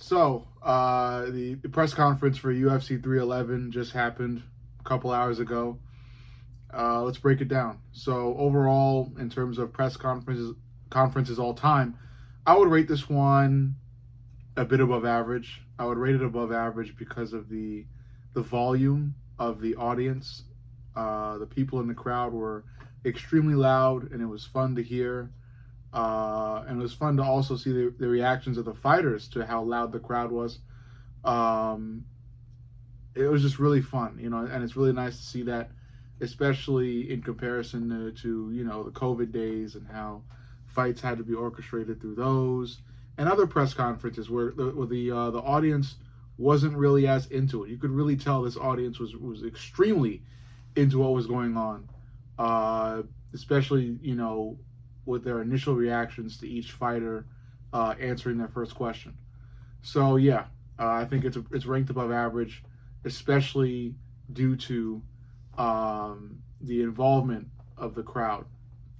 The press conference for UFC 311 just happened a couple hours ago. Let's break it down. So overall, in terms of conferences all time, I would rate this one a bit above average. I would rate it above average because of the volume of the audience. The people in the crowd were extremely loud, and it was fun to hear. And it was fun to also see the reactions of the fighters to how loud the crowd was. Um, it was just really fun, and it's really nice to see that, especially in comparison to the COVID days and how fights had to be orchestrated through those and other press conferences where the audience wasn't really as into it. You could really tell this audience was extremely into what was going on, especially with their initial reactions to each fighter answering their first question. So yeah, I think it's ranked above average, especially due to the involvement of the crowd.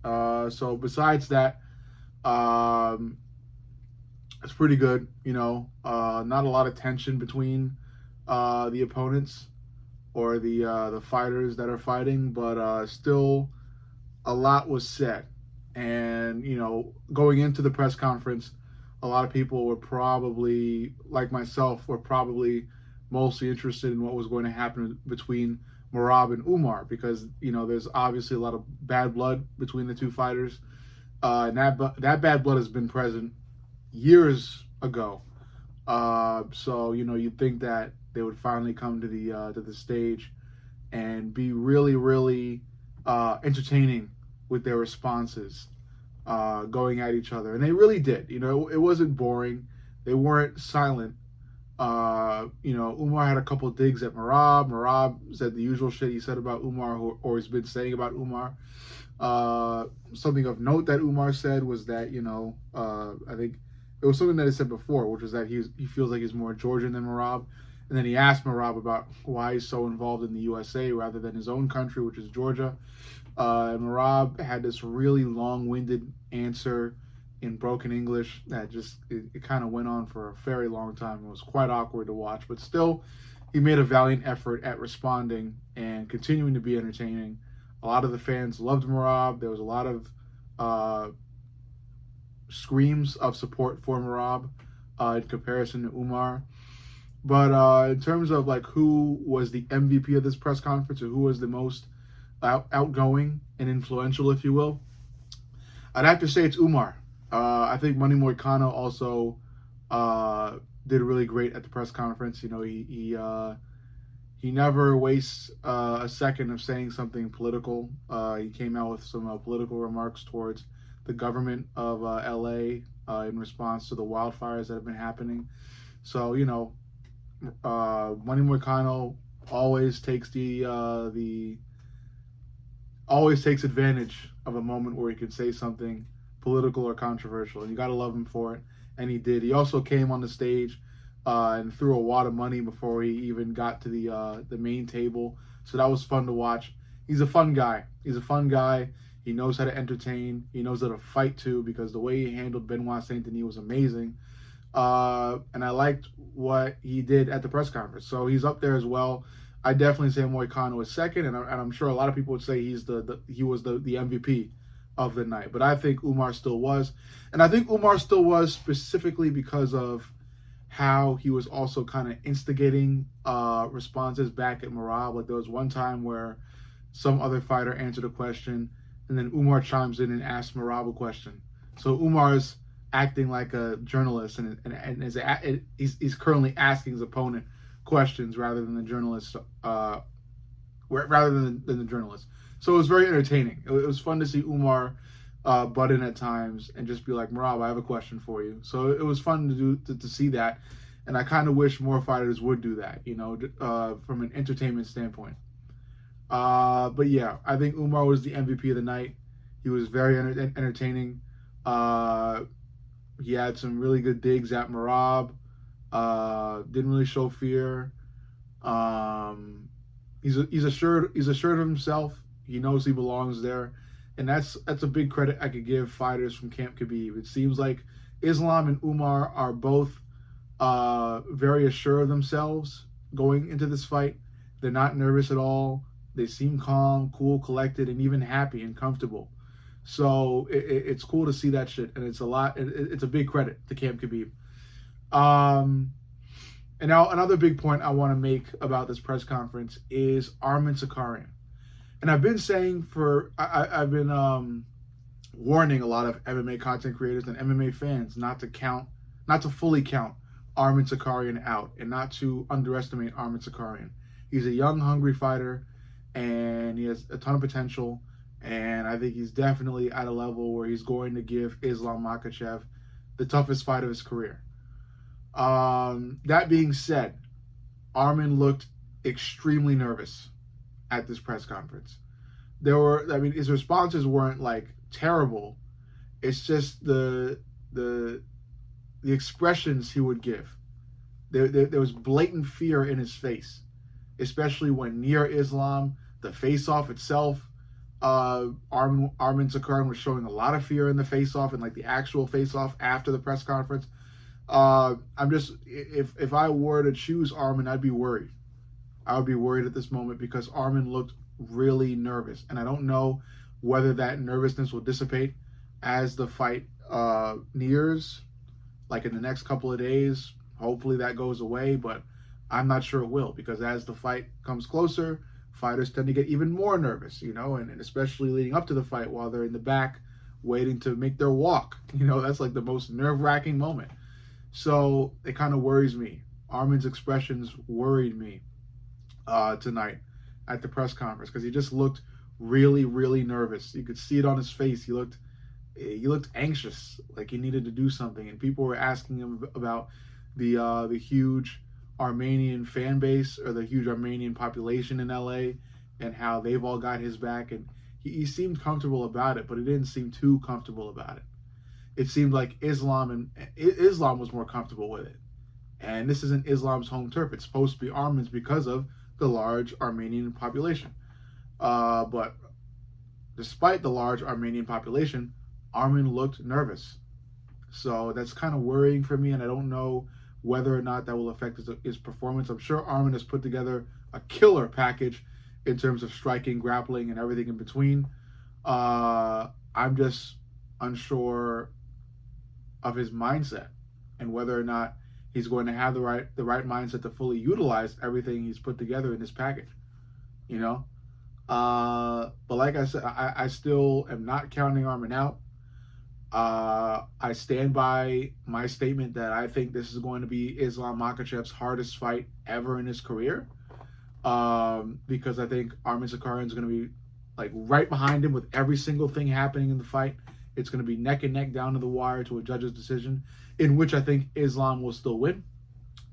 So besides that, um, it's pretty good. Not a lot of tension between the opponents or the fighters that are fighting, but still a lot was said. And going into the press conference, a lot of people were probably, like myself, were probably mostly interested in what was going to happen between Merab and Umar because there's obviously a lot of bad blood between the two fighters, and that bad blood has been present years ago. So you'd think that they would finally come to the stage and be really, really entertaining with their responses, going at each other, and they really did. It wasn't boring. They weren't silent. Umar had a couple of digs at Merab. Merab said the usual shit he said about Umar, or he's been saying about Umar. Something of note that Umar said was that I think it was something that he said before, which was that he feels like he's more Georgian than Merab. And then he asked Merab about why he's so involved in the USA rather than his own country, which is Georgia. And Merab had this really long-winded answer in broken English that just it kind of went on for a very long time. It was quite awkward to watch, but still, he made a valiant effort at responding and continuing to be entertaining. A lot of the fans loved Merab. There was a lot of screams of support for Merab in comparison to Umar. But in terms of like who was the MVP of this press conference or who was the most outgoing and influential, if you will, I'd have to say it's Umar. I think Money Moicano also did really great at the press conference. He never wastes a second of saying something political. He came out with some political remarks towards the government of LA in response to the wildfires that have been happening. So Money Moicano always takes always takes advantage of a moment where he can say something political or controversial, and you gotta love him for it. And he did. He also came on the stage and threw a wad of money before he even got to the main table. So that was fun to watch. He's a fun guy. He knows how to entertain. He knows how to fight too, because the way he handled Benoit Saint Denis was amazing. And I liked what he did at the press conference. So he's up there as well. I definitely say Moicano was second, and I'm sure a lot of people would say he was the MVP of the night. But I think Umar still was. And I think Umar still was specifically because of how he was also kind of instigating responses back at Merab. Like there was one time where some other fighter answered a question, and then Umar chimes in and asks Merab a question. So Umar's acting like a journalist, and he's currently asking his opponent questions rather than the journalist, rather than the journalist. So it was very entertaining. It was fun to see Umar butt in at times and just be like, Merab, I have a question for you. So it was fun to see that, and I kind of wish more fighters would do that, from an entertainment standpoint. But yeah, I think Umar was the MVP of the night. He was very entertaining. He had some really good digs at Merab. Didn't really show fear. He's assured of himself. He knows he belongs there, and that's a big credit I could give fighters from Camp Khabib. It seems like Islam and Umar are both very assured of themselves going into this fight. They're not nervous at all. They seem calm, cool, collected, and even happy and comfortable. So it's cool to see that shit, and it's a lot. It's a big credit to Camp Khabib. And now another big point I want to make about this press conference is Arman Sakarian. And I've been saying I've been warning a lot of MMA content creators and MMA fans not to fully count Arman Sakarian out and not to underestimate Arman Sakarian. He's a young, hungry fighter, and he has a ton of potential. And I think he's definitely at a level where he's going to give Islam Makhachev the toughest fight of his career. That being said, Arman looked extremely nervous at this press conference. His responses weren't like terrible. It's just the expressions he would give. There was blatant fear in his face, especially when near Islam, the face-off itself, Arman Sakarian was showing a lot of fear in the face-off and like the actual face-off after the press conference. If I were to choose Arman, I'd be worried. I would be worried at this moment because Arman looked really nervous, and I don't know whether that nervousness will dissipate as the fight nears, like in the next couple of days. Hopefully that goes away, but I'm not sure it will, because as the fight comes closer, fighters tend to get even more nervous, and especially leading up to the fight while they're in the back waiting to make their walk. That's like the most nerve-wracking moment. So it kind of worries me. Arman's expressions worried me tonight at the press conference because he just looked really, really nervous. You could see it on his face. He looked anxious, like he needed to do something. And people were asking him about the huge Armenian fan base, or the huge Armenian population in LA, and how they've all got his back. And he seemed comfortable about it, but he didn't seem too comfortable about it. It seemed like Islam was more comfortable with it. And this isn't Islam's home turf. It's supposed to be Arman's because of the large Armenian population. But despite the large Armenian population, Arman looked nervous. So that's kind of worrying for me, and I don't know whether or not that will affect his performance. I'm sure Arman has put together a killer package in terms of striking, grappling, and everything in between. I'm just unsure of his mindset and whether or not he's going to have the right mindset to fully utilize everything he's put together in this package. But like I said, I still am not counting Arman out. I stand by my statement that I think this is going to be Islam Makhachev's hardest fight ever in his career, because I think Arman Sakarian is going to be like right behind him with every single thing happening in the fight. It's going to be neck and neck down to the wire to a judge's decision, in which I think Islam will still win.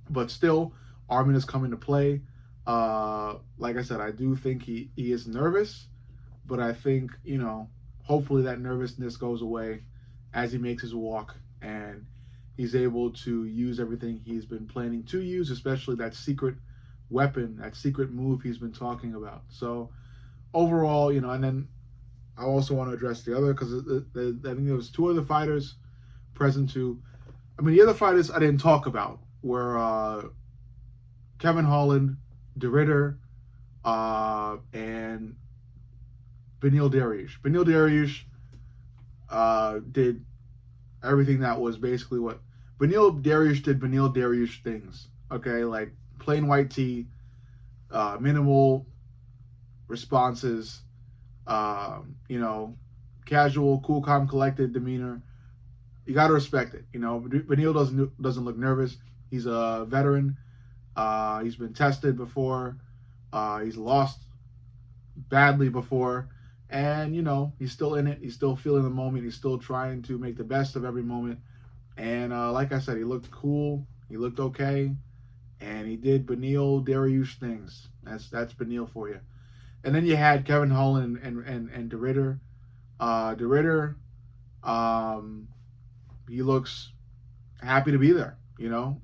But still, Arman is coming to play. Like I said, I do think he is nervous, but I think, hopefully that nervousness goes away as he makes his walk and he's able to use everything he's been planning to use, especially that secret weapon, that secret move he's been talking about. So overall, and then I also want to address the other, because I think there was two other fighters present too. The other fighters I didn't talk about were Kevin Holland, De Ridder, and Beneil Dariush. Beneil Dariush did everything that was basically what Beneil Dariush did. Beneil Dariush things, okay, like plain white tee, minimal responses, casual, cool, calm, collected demeanor. You got to respect it. Beneil doesn't look nervous. He's a veteran. He's been tested before. He's lost badly before. And, he's still in it. He's still feeling the moment. He's still trying to make the best of every moment. And like I said, he looked cool. He looked okay. And he did Beneil Dariush things. That's Beneil for you. And then you had Kevin Holland and De Ridder. De Ridder, he looks happy to be there,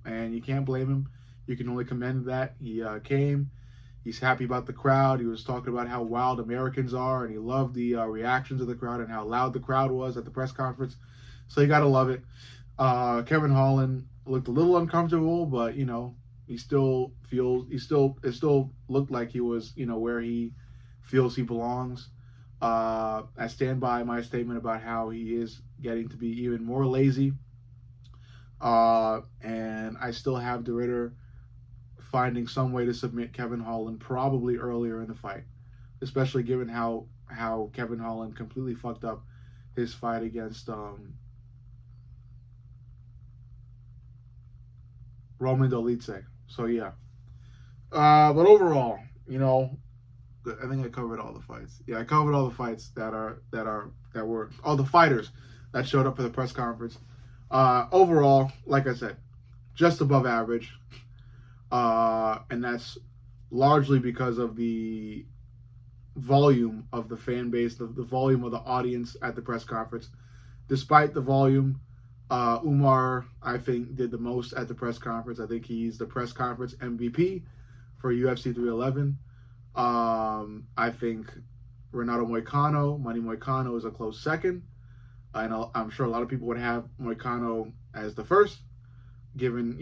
and you can't blame him. You can only commend that. He came. He's happy about the crowd. He was talking about how wild Americans are, and he loved the reactions of the crowd and how loud the crowd was at the press conference. So you got to love it. Kevin Holland, looked a little uncomfortable, but it still looked like he was where he feels he belongs. I stand by my statement about how he is getting to be even more lazy. And I still have De Ridder finding some way to submit Kevin Holland probably earlier in the fight, especially given how Kevin Holland completely fucked up his fight against Roman Dolidze. So yeah. But overall, I think I covered all the fights. Yeah, I covered all the fights that were all the fighters that showed up for the press conference. Overall, like I said, just above average, and that's largely because of the volume of the fan base, the volume of the audience at the press conference. Despite the volume, Umar, I think, did the most at the press conference. I think he's the press conference MVP for UFC 311. I think Renato Moicano, Manny Moicano, is a close second. I'm sure a lot of people would have Moicano as the first, given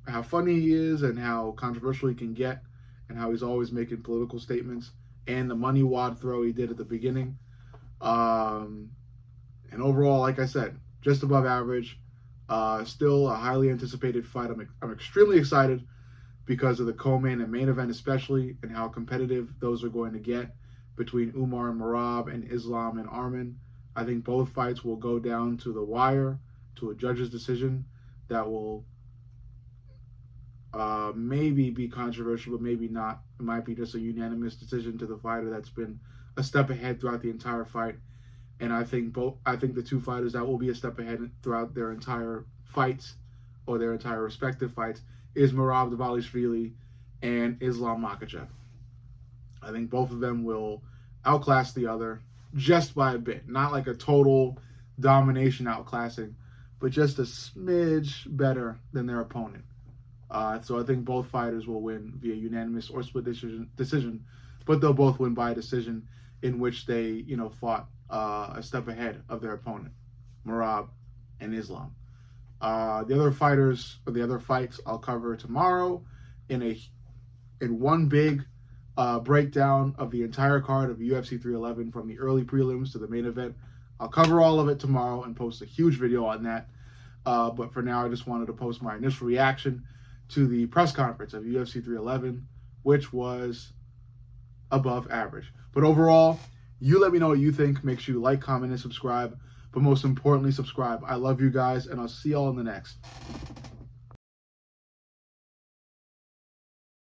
how funny he is and how controversial he can get, and how he's always making political statements, and the money wad throw he did at the beginning. And overall, like I said, just above average. Still a highly anticipated fight. I'm extremely excited because of the co-main and main event especially, and how competitive those are going to get between Umar and Merab and Islam and Arman. I think both fights will go down to the wire, to a judge's decision that will maybe be controversial, but maybe not. It might be just a unanimous decision to the fighter that's been a step ahead throughout the entire fight. And I think the two fighters that will be a step ahead throughout their entire fights, or their entire respective fights, is Merab Dvalishvili and Islam Makhachev. I think both of them will outclass the other just by a bit. Not like a total domination outclassing, but just a smidge better than their opponent. So I think both fighters will win via unanimous or split decision, but they'll both win by a decision in which they, fought a step ahead of their opponent, Merab and Islam. The other fights I'll cover tomorrow in one big breakdown of the entire card of UFC 311 from the early prelims to the main event. I'll cover all of it tomorrow and post a huge video on that. But for now, I just wanted to post my initial reaction to the press conference of UFC 311, which was above average. But overall, you let me know what you think. Make sure you like, comment, and subscribe. But most importantly, subscribe. I love you guys, and I'll see y'all in the next.